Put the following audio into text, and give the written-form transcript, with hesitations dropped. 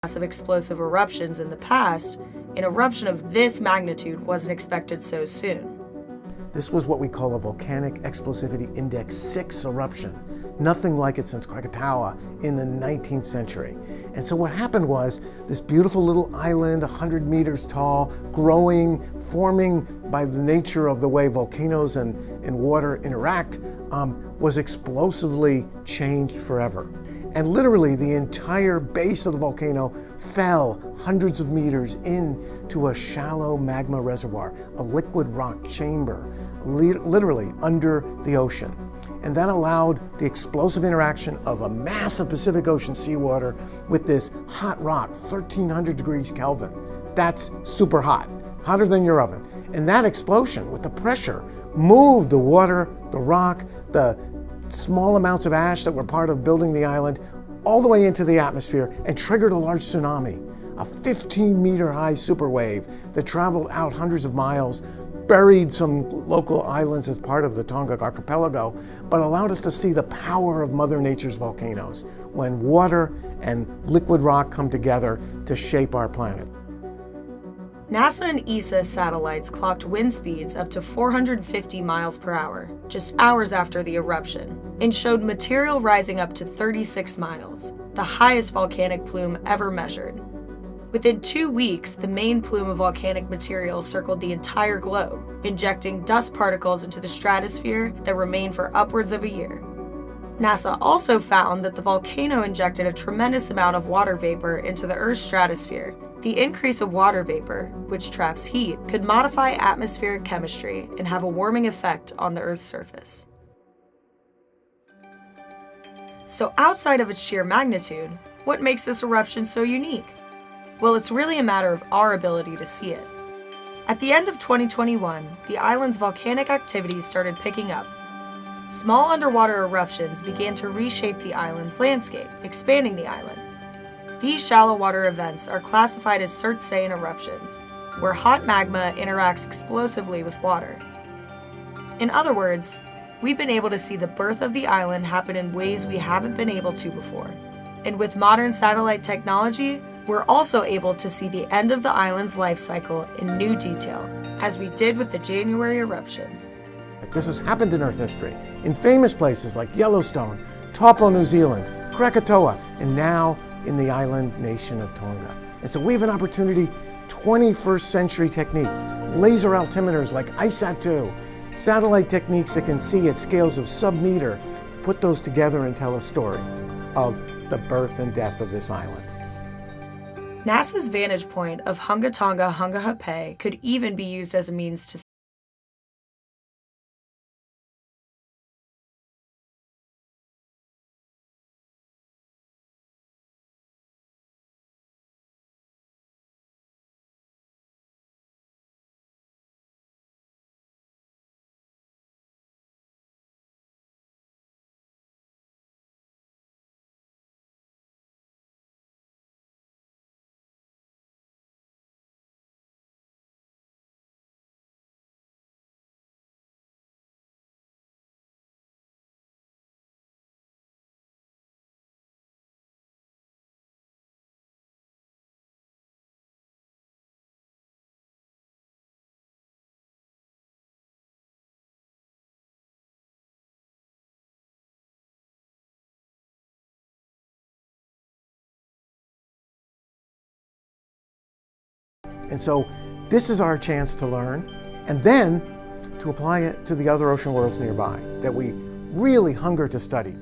massive explosive eruptions in the past, an eruption of this magnitude wasn't expected so soon. This was what we call a Volcanic Explosivity Index 6 eruption. Nothing like it since Krakatoa in the 19th century. And so what happened was this beautiful little island, 100 meters tall, growing, forming by the nature of the way volcanoes and water interact, was explosively changed forever. And literally the entire base of the volcano fell hundreds of meters into a shallow magma reservoir, a liquid rock chamber, literally under the ocean. And that allowed the explosive interaction of a massive Pacific Ocean seawater with this hot rock, 1300 degrees Kelvin. That's super hot, hotter than your oven. And that explosion with the pressure moved the water, the rock, the small amounts of ash that were part of building the island all the way into the atmosphere and triggered a large tsunami, a 15-meter high superwave that traveled out hundreds of miles, buried some local islands as part of the Tonga archipelago, but allowed us to see the power of Mother Nature's volcanoes when water and liquid rock come together to shape our planet. NASA and ESA satellites clocked wind speeds up to 450 miles per hour, just hours after the eruption, and showed material rising up to 36 miles, the highest volcanic plume ever measured. Within 2 weeks, the main plume of volcanic material circled the entire globe, injecting dust particles into the stratosphere that remained for upwards of a year. NASA also found that the volcano injected a tremendous amount of water vapor into the Earth's stratosphere. The increase of water vapor, which traps heat, could modify atmospheric chemistry and have a warming effect on the Earth's surface. So outside of its sheer magnitude, what makes this eruption so unique? Well, it's really a matter of our ability to see it. At the end of 2021, the island's volcanic activity started picking up. Small underwater eruptions began to reshape the island's landscape, expanding the island. These shallow water events are classified as Surtsean eruptions, where hot magma interacts explosively with water. In other words, we've been able to see the birth of the island happen in ways we haven't been able to before. And with modern satellite technology, we're also able to see the end of the island's life cycle in new detail, as we did with the January eruption. This has happened in Earth history, in famous places like Yellowstone, Taupo, New Zealand, Krakatoa, and now in the island nation of Tonga. And so we have an opportunity, 21st century techniques, laser altimeters like ISAT-2, satellite techniques that can see at scales of sub-meter, put those together and tell a story of the birth and death of this island. NASA's vantage point of Hunga Tonga Hunga could even be used as a means to And so this is our chance to learn and then to apply it to the other ocean worlds nearby that we really hunger to study.